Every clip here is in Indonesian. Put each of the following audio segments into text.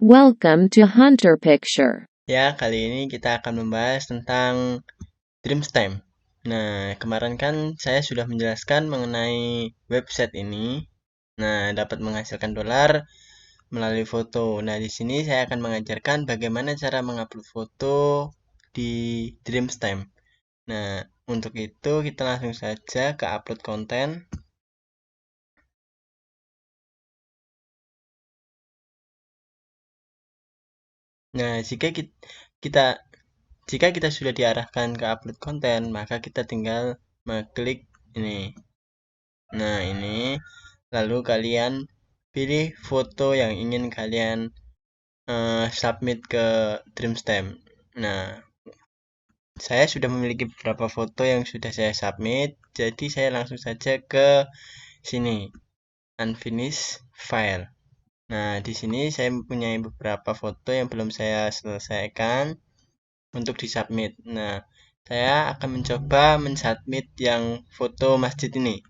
Welcome to Hunter Picture. Ya, kali ini kita akan membahas tentang Dreamstime. Nah, kemarin kan saya sudah menjelaskan mengenai website ini. Nah, dapat menghasilkan dolar melalui foto. Nah, di sini saya akan mengajarkan bagaimana cara mengupload foto di Dreamstime. Nah, untuk itu kita langsung saja ke upload konten. Nah, jika kita sudah diarahkan ke upload konten, maka kita tinggal mengklik ini. Nah, ini lalu kalian pilih foto yang ingin kalian submit ke Dreamstime. Nah, saya sudah memiliki beberapa foto yang sudah saya submit, jadi saya langsung saja ke sini, unfinished file. Nah, di sini saya mempunyai beberapa foto yang belum saya selesaikan untuk disubmit. Nah, saya akan mencoba mensubmit yang foto masjid ini.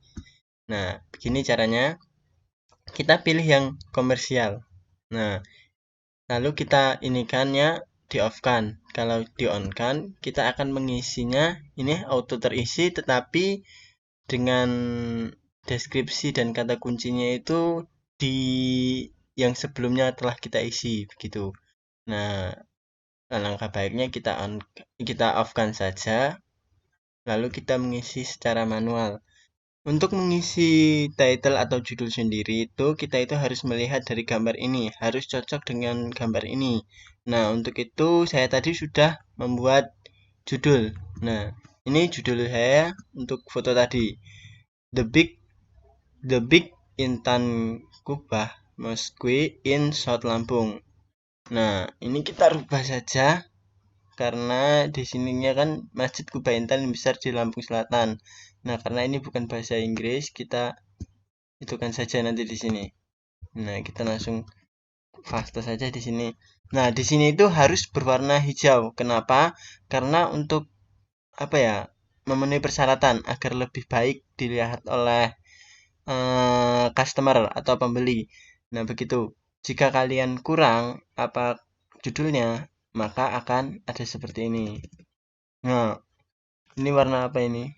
Nah, begini caranya. Kita pilih yang komersial. Nah, lalu kita inikannya di off kan. Kalau di on kan, kita akan mengisinya ini auto terisi, tetapi dengan deskripsi dan kata kuncinya itu di yang sebelumnya telah kita isi begitu. Nah, alangkah baiknya kita off kan saja, lalu kita mengisi secara manual. Untuk mengisi title atau judul sendiri kita itu harus melihat dari gambar ini, harus cocok dengan gambar ini. Nah, untuk itu saya tadi sudah membuat judul. Nah, ini judul saya untuk foto tadi. The Big Intan Kubah Mosque in South Lampung. Nah, ini kita rubah saja karena di sininya kan Masjid Kubah Intan yang besar di Lampung Selatan. Nah, karena ini bukan bahasa Inggris, kita itukan saja nanti di sini. Nah, kita langsung paste saja di sini. Nah, di sini itu harus berwarna hijau. Kenapa? Karena untuk apa ya? Memenuhi persyaratan agar lebih baik dilihat oleh customer atau pembeli. Nah, begitu. Jika kalian kurang apa judulnya, maka akan ada seperti ini. Nah, ini warna apa ini?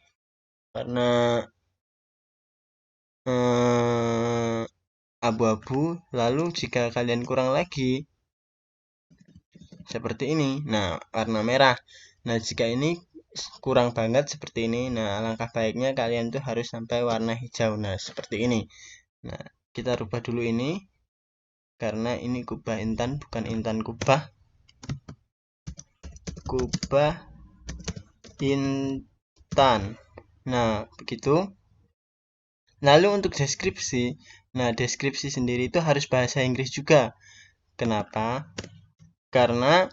Warna abu-abu. Lalu jika kalian kurang lagi seperti ini, nah warna merah. Nah, jika ini kurang banget seperti ini, nah alangkah baiknya kalian tuh harus sampai warna hijau. Nah, seperti ini. Nah, kita rubah dulu ini karena ini Kubah Intan bukan Intan Kubah. Kubah Intan. Nah, begitu. Lalu untuk deskripsi, nah deskripsi sendiri itu harus bahasa Inggris juga. Kenapa? Karena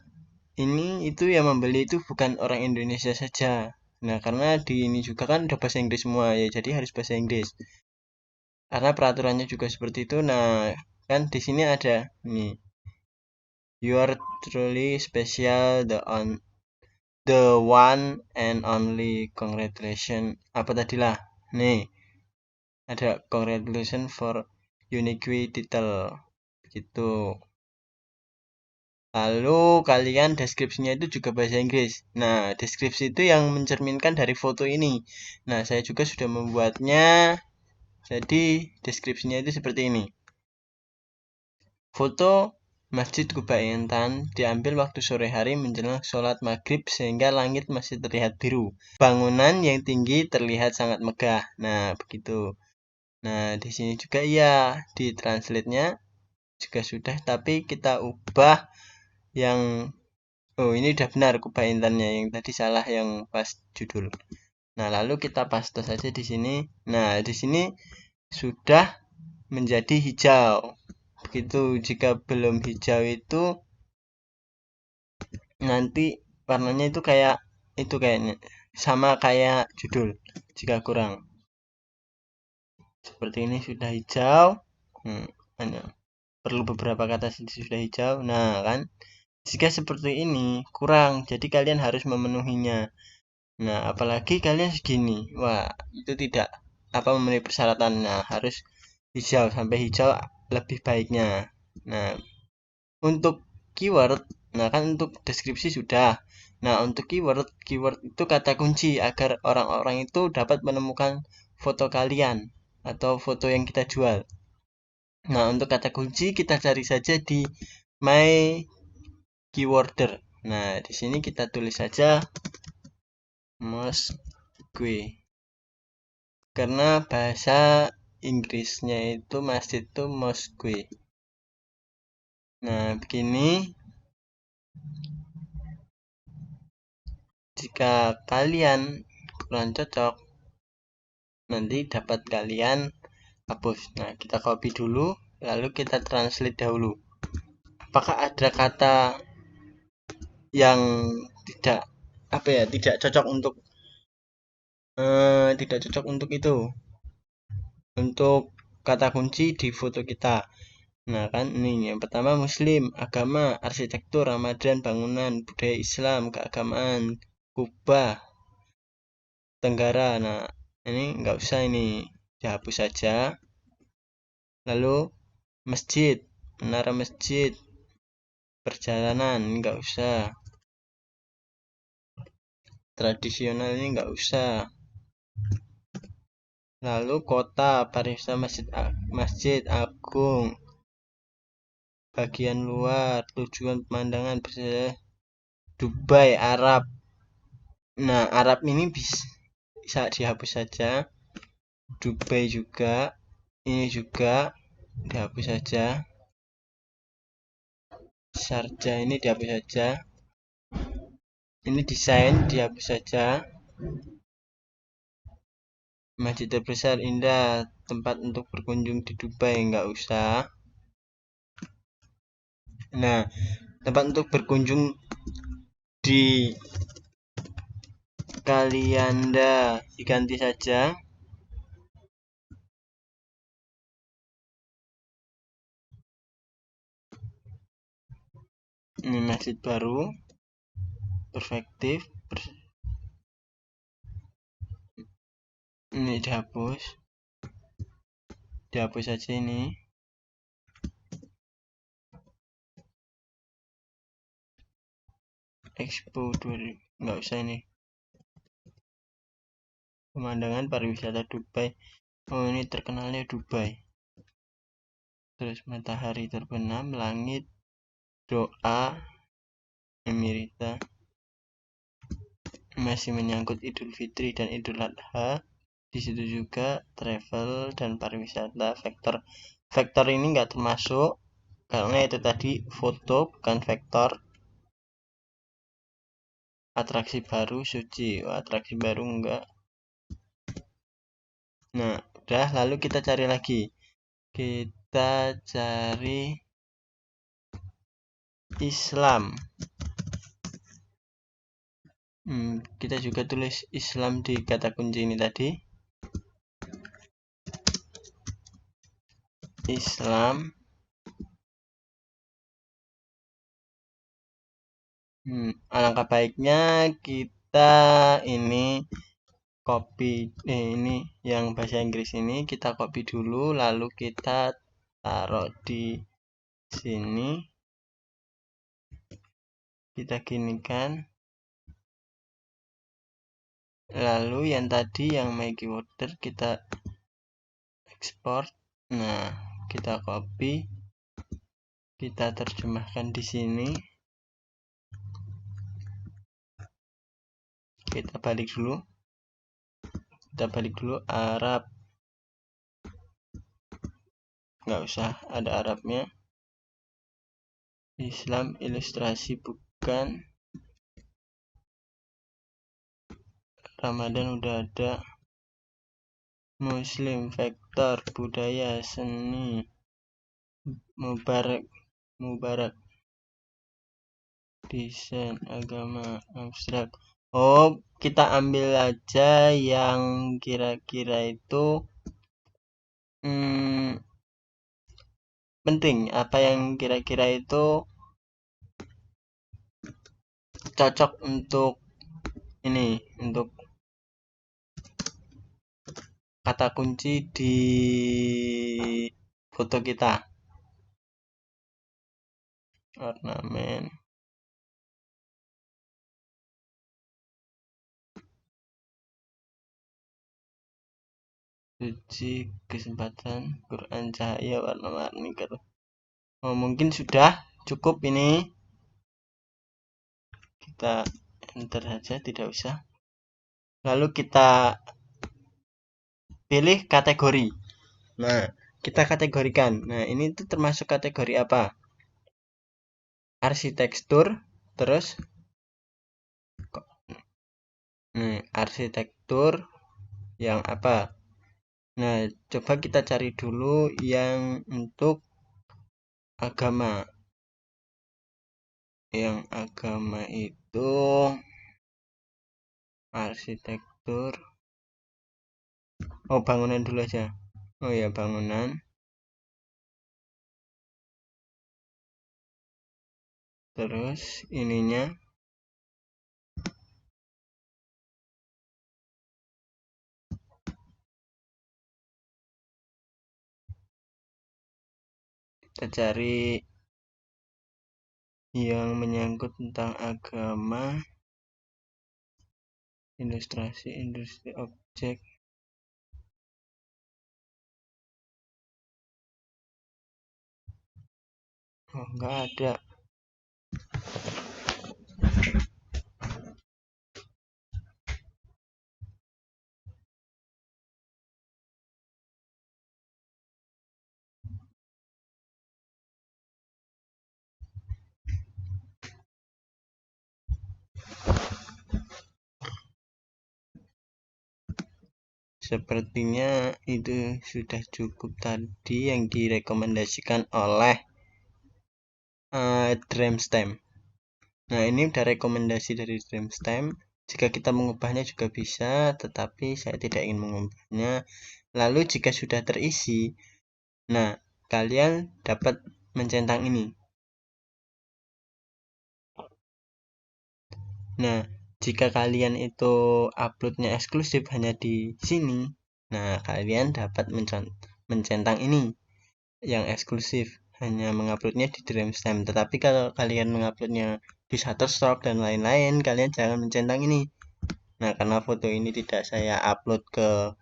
ini itu yang membeli itu bukan orang Indonesia saja. Nah, karena di ini juga kan udah bahasa Inggris semua ya, jadi harus bahasa Inggris. Karena peraturannya juga seperti itu. Nah, kan di sini ada nih. You are truly special, the one and only. Congratulations. Apa tadilah? Nih, ada congratulations for unique title. Gitu. Lalu kalian deskripsinya itu juga bahasa Inggris. Nah, deskripsi itu yang mencerminkan dari foto ini. Nah, saya juga sudah membuatnya. Jadi, deskripsinya itu seperti ini. Foto Masjid Kuba Intan diambil waktu sore hari menjelang sholat maghrib sehingga langit masih terlihat biru. Bangunan yang tinggi terlihat sangat megah. Nah, begitu. Nah, di sini juga iya, di translate-nya juga sudah, tapi kita ubah yang oh, ini udah benar Kuba Intannya, yang tadi salah yang pas judul. Nah, lalu kita paste saja di sini. Nah, di sini sudah menjadi hijau. Begitu, jika belum hijau itu nanti warnanya itu kayak itu kayaknya sama kayak judul. Jika kurang seperti ini sudah hijau. Hanya perlu beberapa kata sudah hijau. Nah, kan jika seperti ini kurang, jadi kalian harus memenuhinya. Nah, apalagi kalian segini. Wah, itu tidak memenuhi persyaratan. Nah, harus hijau sampai hijau lebih baiknya. Nah, untuk keyword, nah kan untuk deskripsi sudah. Nah, untuk keyword itu kata kunci agar orang-orang itu dapat menemukan foto kalian atau foto yang kita jual. Nah, untuk kata kunci kita cari saja di my keyworder. Nah, di sini kita tulis saja mosque. Karena bahasa Inggrisnya itu masjid itu mosque. Nah, begini. Jika kalian kurang cocok, nanti dapat kalian hapus. Nah, kita copy dulu, lalu kita translate dahulu. Apakah ada kata yang tidak cocok untuk itu, untuk kata kunci di foto kita? Nah, kan ini yang pertama muslim, agama, arsitektur, Ramadan, bangunan, budaya Islam, keagamaan, kubah, tenggara. Nah, ini nggak usah, ini dihapus saja. Lalu masjid, menara masjid, perjalanan, ini nggak usah. Tradisional ini nggak usah. Lalu kota, pariwisata, masjid agung, bagian luar, tujuan pemandangan, Dubai, Arab. Nah, Arab ini bisa dihapus saja. Dubai juga, ini juga dihapus saja. Sharjah ini dihapus saja. Ini desain dihapus saja. Masjid terbesar indah, tempat untuk berkunjung di Dubai nggak usah. Nah, tempat untuk berkunjung di Kalianda diganti saja. Ini masjid baru, perspektif. Ini dihapus saja ini. Expo 2000 nggak usah ini. Pemandangan pariwisata Dubai. Oh, ini terkenalnya Dubai. Terus matahari terbenam, langit, doa, Emirita. Masih menyangkut Idul Fitri dan Idul Adha. Di situ juga travel dan pariwisata. Vektor ini nggak termasuk karena itu tadi foto bukan vektor. Atraksi baru suci. Atraksi baru enggak. Nah, udah, lalu kita cari lagi. Kita cari Islam. Kita juga tulis Islam di kata kunci ini tadi. Islam. Alangkah baiknya kita ini copy ini yang bahasa Inggris ini kita copy dulu, lalu kita taruh di sini. Kita ginikan. Lalu yang tadi yang my keyworder kita ekspor. Nah, kita copy. Kita terjemahkan di sini. Kita balik dulu Arab, nggak usah ada Arabnya. Islam ilustrasi bukan. Ramadan udah ada. Muslim vektor, budaya, seni, Mubarak, desain, agama, abstrak. Oh, kita ambil aja yang kira-kira itu penting, apa yang kira-kira itu cocok untuk ini, untuk kata kunci di foto kita. ornamen. Suci, kesempatan, Quran, cahaya, warna-warni. Oh, mungkin sudah cukup ini. Kita enter saja, tidak usah. Lalu kita pilih kategori. Nah, kita kategorikan. Nah, ini tuh termasuk kategori apa? Arsitektur, terus arsitektur yang apa? Nah, coba kita cari dulu yang untuk agama. Yang agama itu arsitektur. Oh, bangunan dulu aja. Oh ya, bangunan. Terus ininya kita cari yang menyangkut tentang agama, ilustrasi, industri objek. Oh, enggak ada. Sepertinya itu sudah cukup tadi yang direkomendasikan oleh Dreamstamp. Nah, ini udah rekomendasi dari Dreamstamp. Jika kita mengubahnya juga bisa, tetapi saya tidak ingin mengubahnya. Lalu jika sudah terisi, nah kalian dapat mencentang ini. Nah, jika kalian itu uploadnya eksklusif hanya di sini, nah kalian dapat mencentang ini yang eksklusif, hanya menguploadnya di Dreamstamp. Tetapi kalau kalian menguploadnya di Shutterstock dan lain-lain, kalian jangan mencentang ini. Nah, karena foto ini tidak saya upload ke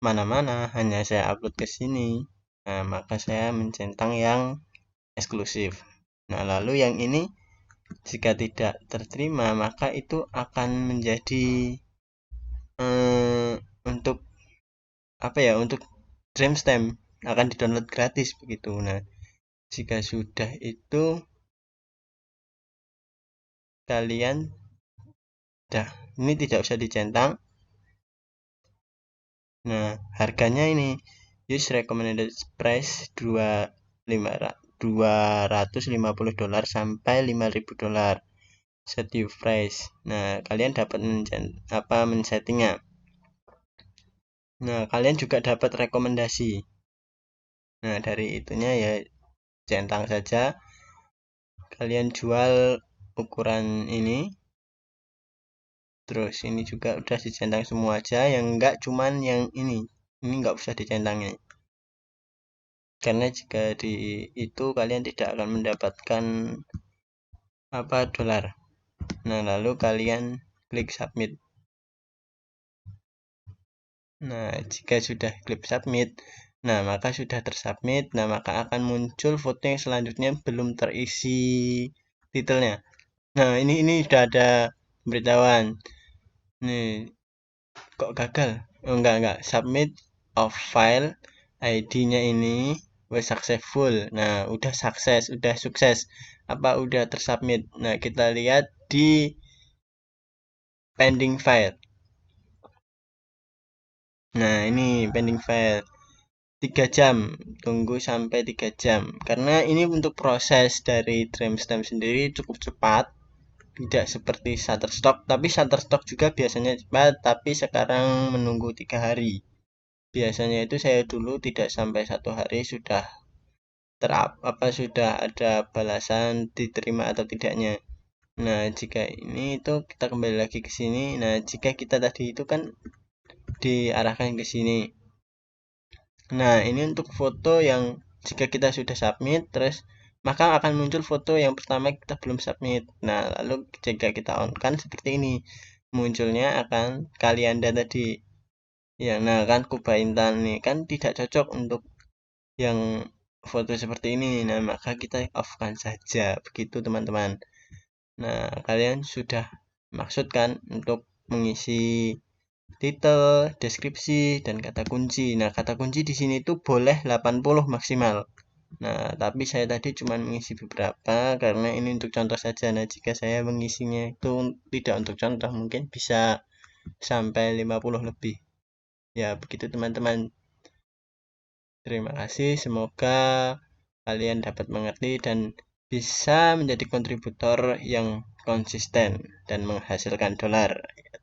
mana-mana, hanya saya upload ke sini. Nah, maka saya mencentang yang eksklusif. Nah, lalu yang ini jika tidak terterima, maka itu akan menjadi untuk apa ya? Untuk Dreamstamp akan di-download gratis begitu. Nah, jika sudah itu kalian ini tidak usah dicentang. Nah, harganya ini use recommended price $250 sampai $5.000 set your price. Nah, kalian dapat men-settingnya. Nah, kalian juga dapat rekomendasi. Nah, dari itunya ya centang saja. Kalian jual ukuran ini. Terus ini juga udah dicentang semua aja, yang enggak cuman yang ini enggak usah dicentangnya. Karena jika di itu kalian tidak akan mendapatkan dolar. Nah, lalu kalian klik submit. Nah, jika sudah klik submit, nah maka sudah tersubmit. Nah, maka akan muncul foto yang selanjutnya belum terisi titelnya. Nah, ini sudah ada pemberitahuan. Nih, kok gagal? Oh, enggak. Submit of file ID-nya ini was successful. Nah, udah sukses. Udah tersubmit. Nah, kita lihat di pending file. Nah, ini pending file. 3 jam, tunggu sampai 3 jam. Karena ini untuk proses dari Dreamstamp sendiri cukup cepat. Tidak seperti Shutterstock, tapi Shutterstock juga biasanya cepat, tapi sekarang menunggu 3 hari. Biasanya itu saya dulu tidak sampai 1 hari sudah sudah ada balasan diterima atau tidaknya. Nah, jika ini itu kita kembali lagi ke sini. Nah, jika kita tadi itu kan diarahkan ke sini. Nah, ini untuk foto yang jika kita sudah submit, terus maka akan muncul foto yang pertama kita belum submit. Nah, lalu jika kita on kan seperti ini. Munculnya akan Kalianda tadi. Ya, nah kan Kuba Intan nih kan tidak cocok untuk yang foto seperti ini. Nah, maka kita off-kan saja. Begitu teman-teman. Nah, kalian sudah maksudkan untuk mengisi titel, deskripsi, dan kata kunci. Nah, kata kunci di sini tuh boleh 80 maksimal. Nah, tapi saya tadi cuma mengisi beberapa karena ini untuk contoh saja. Nah, jika saya mengisinya itu tidak untuk contoh, mungkin bisa sampai 50 lebih. Ya, begitu teman-teman. Terima kasih, semoga kalian dapat mengerti dan bisa menjadi kontributor yang konsisten dan menghasilkan dolar.